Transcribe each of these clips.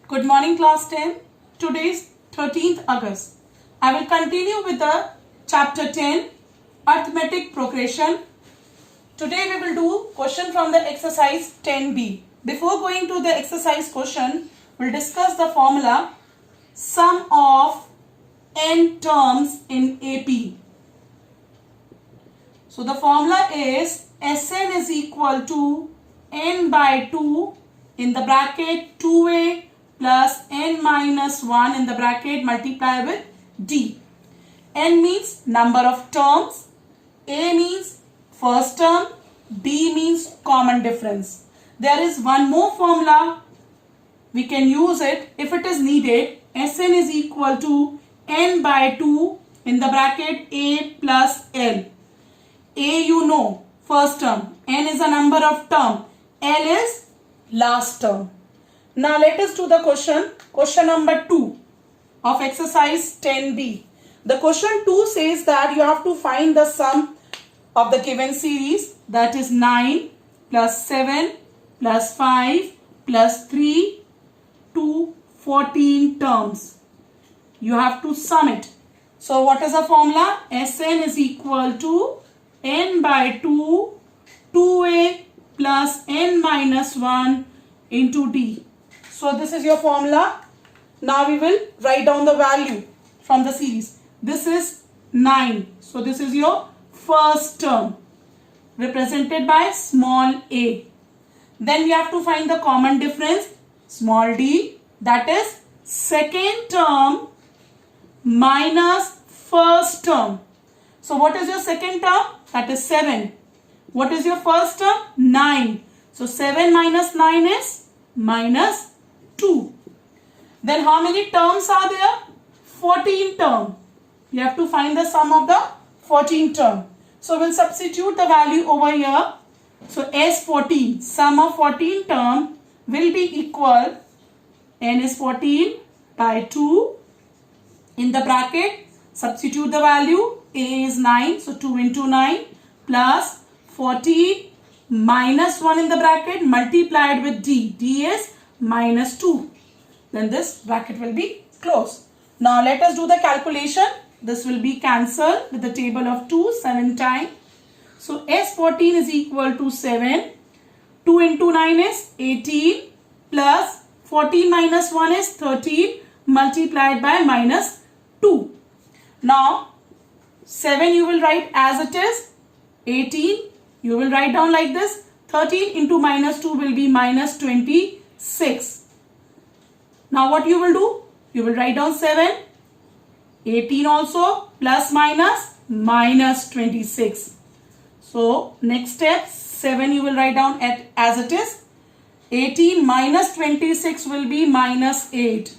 Good morning class 10. Today is 13th August. I will continue with the chapter 10 arithmetic progression. Today we will do question from the exercise 10b. Before going to the exercise question, we will discuss the formula sum of n terms in AP. So the formula is Sn is equal to n by 2 in the bracket 2a plus n minus 1 in the bracket multiply with d. N means number of terms, a means first term, d means common difference. There is one more formula, we can use it if it is needed. Sn is equal to n by 2 in the bracket a plus l. A you know, first term, n is a number of term, l is last term. Now let us do the question number 2 of exercise 10b. The question 2 says that you have to find the sum of the given series, that is 9 plus 7 plus 5 plus 3 to 14 terms. You have to sum it. So what is the formula? Sn is equal to n by 2 2a plus n minus 1 into d. So this is your formula. Now we will write down the value from the series. This is 9. So this is your first term represented by small a. Then we have to find the common difference, small d, that is second term minus first term. So what is your second term? That is 7. What is your first term? 9. So 7 minus 9 is minus 2. Then how many terms are there? 14 term. You have to find the sum of the 14 term. So we'll substitute the value over here. So S14, sum of 14 term will be equal, n is 14 by 2 in the bracket. Substitute the value, a is 9, so 2 into 9 plus 14 minus 1 in the bracket multiplied with d. d is minus 2. Then this bracket will be closed. Now let us do the calculation. This will be cancelled with the table of 2 7 times. So S14 is equal to 7. 2 into 9 is 18 plus 14 minus 1 is 13 multiplied by minus 2. Now 7 you will write as it is. 18 you will write down like this. 13 into minus 2 will be minus 26. Now what you will do? You will write down 7. 18 also plus minus minus 26. So next step, 7 you will write down as it is. 18 minus 26 will be minus 8.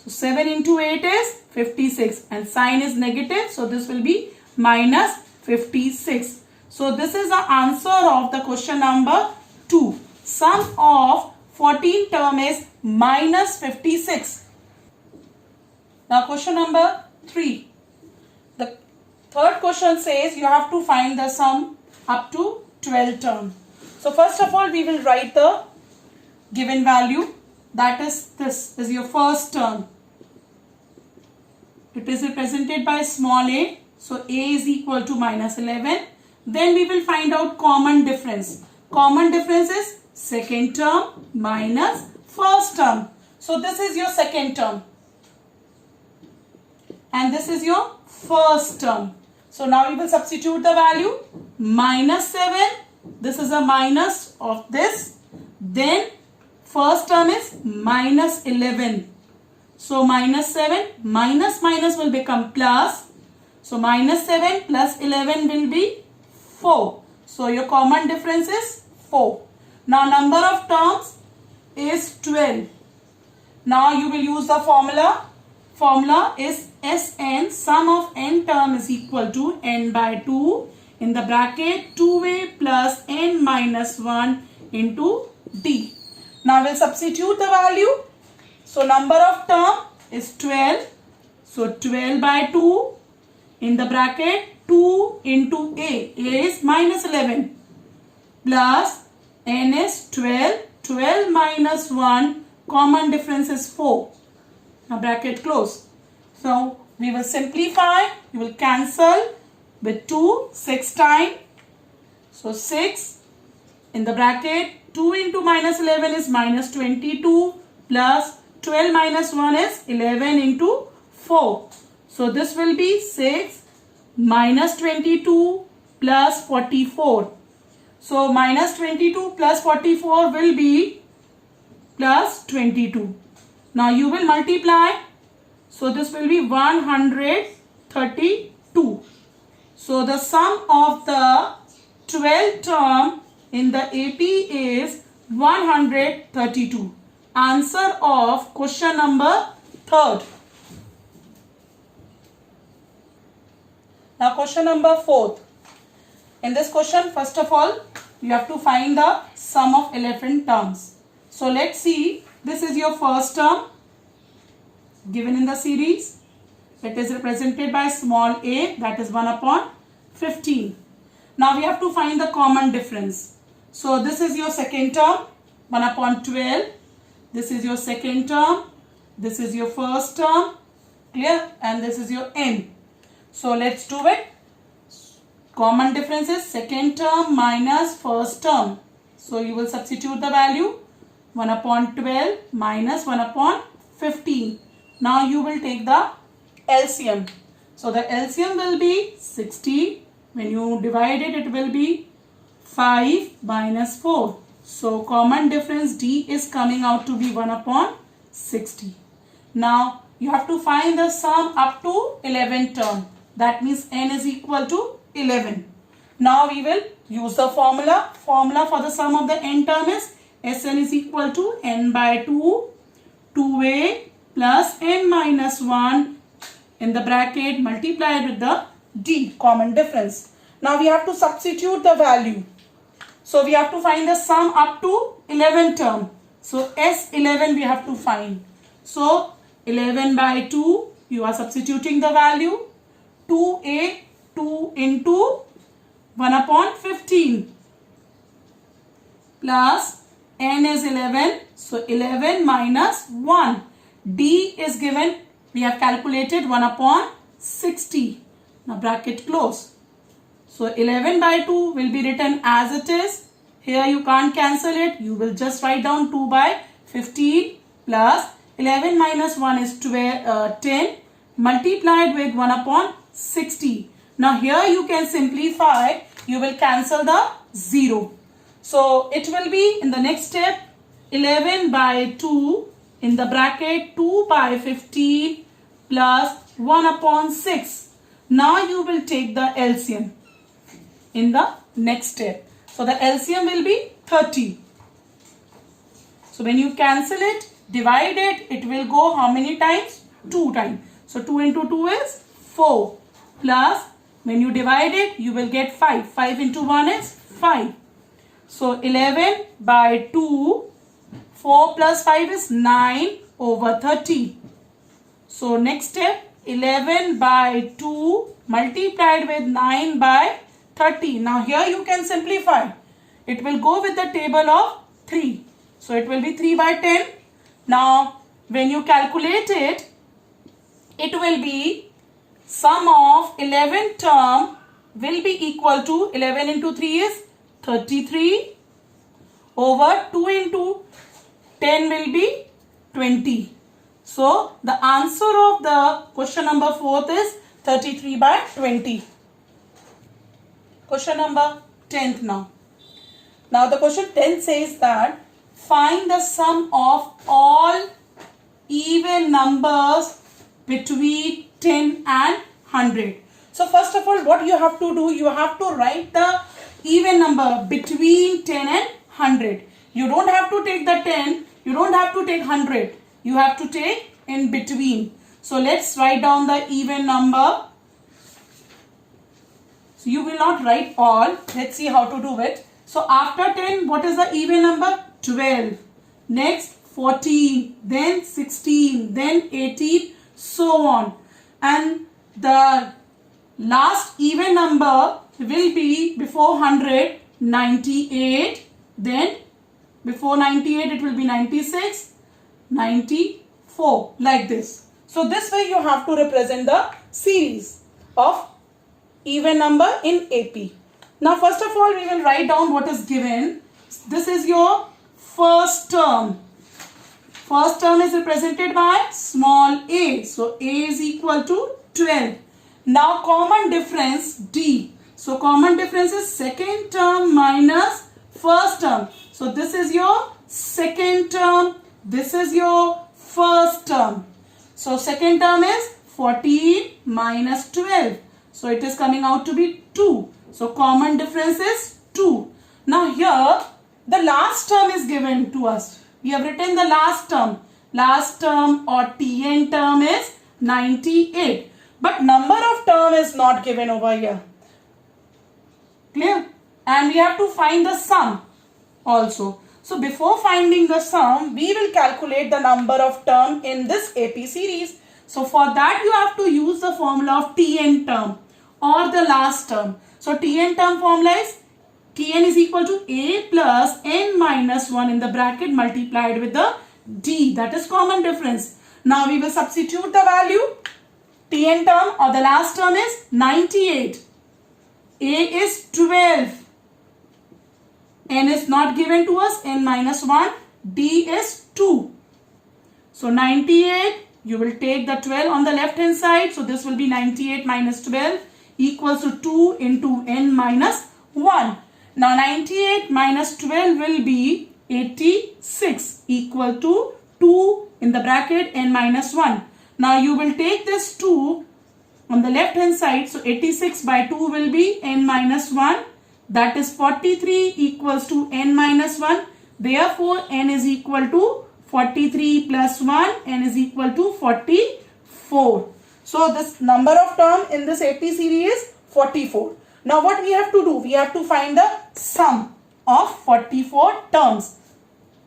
So 7 into 8 is 56 and sign is negative. So this will be minus 56. So this is the answer of the question number 2. Sum of 14 term is minus 56. Now question number 3. The third question says you have to find the sum up to 12 term. So first of all we will write the given value, that is this is your first term. It is represented by small a. So a is equal to minus 11. Then we will find out common difference. Common difference is second term minus first term. So this is your second term. And this is your first term. So now we will substitute the value. Minus 7. This is a minus of this. Then first term is minus 11. So minus 7 minus minus will become plus. So minus 7 plus 11 will be 4. So your common difference is 4. Now number of terms is 12. Now you will use the formula. Formula is Sn, sum of n term is equal to n by 2 in the bracket 2a plus n minus 1 into d. Now we'll substitute the value. So number of term is 12. So 12 by 2 in the bracket 2 into a. A is minus 11 plus n is 12. 12 minus 1 Common difference is 4. Now bracket close. So we will simplify. You will cancel with 2 6 times. So 6 in the bracket. 2 into minus 11 is minus 22 plus 12 minus 1 is 11 into 4. So this will be 6 minus 22 plus 44. So minus 22 plus 44 will be plus 22. Now you will multiply. So this will be 132. So the sum of the 12 term in the AP is 132. Answer of question number 3rd. Now question number 4th. In this question, first of all, you have to find the sum of 11 terms. So let's see. This is your first term given in the series. It is represented by small a, that is 1 upon 15. Now we have to find the common difference. So this is your second term, 1 upon 12. This is your second term. This is your first term. Clear? And this is your n. So let's do it. Common difference is second term minus first term. So you will substitute the value 1 upon 12 minus 1 upon 15. Now you will take the LCM. So the LCM will be 60. When you divide it, it will be 5 minus 4. So common difference D is coming out to be 1 upon 60. Now you have to find the sum up to 11 term. That means n is equal to 11. Now we will use the formula. Formula for the sum of the n term is Sn is equal to n by 2, 2a plus n minus 1 in the bracket multiplied with the D, common difference. Now we have to substitute the value. So we have to find the sum up to 11 term. So S11 we have to find. So 11 by 2, you are substituting the value. 2a, 2 into 1 upon 15 plus n is 11. So 11 minus 1. D is given. We have calculated 1 upon 60. Now bracket close. So 11 by 2 will be written as it is. Here you can't cancel it. You will just write down 2 by 15 plus 11 minus 1 is 10 multiplied with 1 upon 60. Now here you can simplify. You will cancel the 0. So it will be in the next step 11 by 2 in the bracket 2 by 15 plus 1 upon 6. Now you will take the LCM in the next step. So the LCM will be 30. So when you cancel it, divide it, it will go how many times? 2 times. So 2 into 2 is 4 plus when you divide it, you will get 5. 5 into 1 is 5. So 11 by 2, 4 plus 5 is 9 over 30. So next step, 11 by 2 multiplied with 9 by 30. Now here you can simplify. It will go with the table of 3. So it will be 3 by 10. Now when you calculate it, it will be sum of 11 term will be equal to 11 into 3 is 33 over 2 into 10 will be 20. So the answer of the question number 4th is 33 by 20. Question number 10th now. Now the question 10 says that find the sum of all even numbers between 10 and 100. So first of all, what you have to do, you have to write the even number between 10 and 100. You don't have to take the 10, you don't have to take 100. You have to take in between. So let's write down the even number. So you will not write all. Let's see how to do it. So after 10, what is the even number? 12. Next 14, then 16, then 18, so on. And the last even number will be before 100, 98. Then before 98 it will be 96. 94, like this. So this way you have to represent the series of even number in AP. Now first of all we will write down what is given. This is your first term. First term is represented by small a. So a is equal to 12. Now common difference D. So common difference is second term minus first term. So this is your second term. This is your first term. So second term is 14 minus 12. So it is coming out to be 2. So common difference is 2. Now here the last term is given to us. We have written the last term. Last term or Tn term is 98. But number of term is not given over here. Clear? And we have to find the sum also. So before finding the sum, we will calculate the number of term in this AP series. So for that you have to use the formula of Tn term or the last term. So Tn term formula is Tn is equal to a plus n minus 1 in the bracket multiplied with the d, that is common difference. Now we will substitute the value. Tn term or the last term is 98. A is 12. N is not given to us, n minus 1. D is 2. So 98, you will take the 12 on the left hand side. So this will be 98 minus 12 equals to 2 into n minus 1. Now 98 minus 12 will be 86 equal to 2 in the bracket n minus 1. Now you will take this 2 on the left hand side. So 86 by 2 will be n minus 1. That is 43 equals to n minus 1. Therefore n is equal to 43 plus 1. N is equal to 44. So this number of term in this AP series is 44. Now what we have to do? We have to find the sum of 44 terms.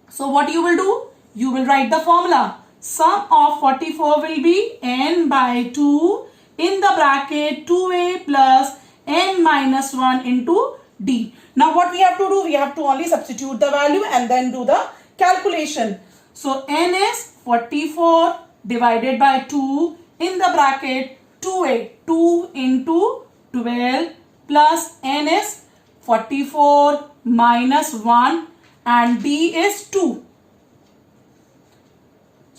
So what you will do? You will write the formula. Sum of 44 will be n by 2 in the bracket 2a plus n minus 1 into d. Now what we have to do? We have to only substitute the value and then do the calculation. So n is 44 divided by 2 in the bracket 2a. 2 into 12 plus n is 44 minus 1 and d is 2.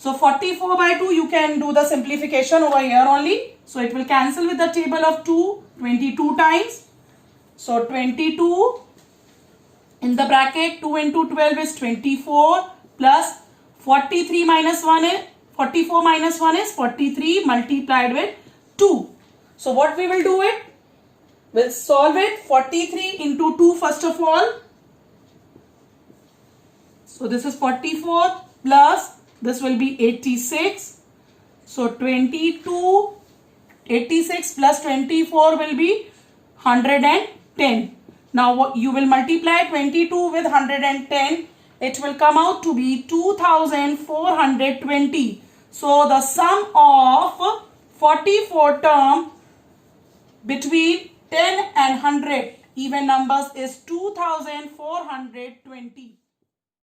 So 44 by 2 you can do the simplification over here only. So it will cancel with the table of 2 22 times. So 22 in the bracket 2 into 12 is 24 plus 43 minus 1 is 44 minus 1 is 43 multiplied with 2. So what we will do it? We'll solve it. 43 into 2 first of all. So this is 44 plus this will be 86. So 22, 86 plus 24 will be 110. Now what you will multiply 22 with 110. It will come out to be 2420. So the sum of 44 term between 10 and 100 even numbers is 2420.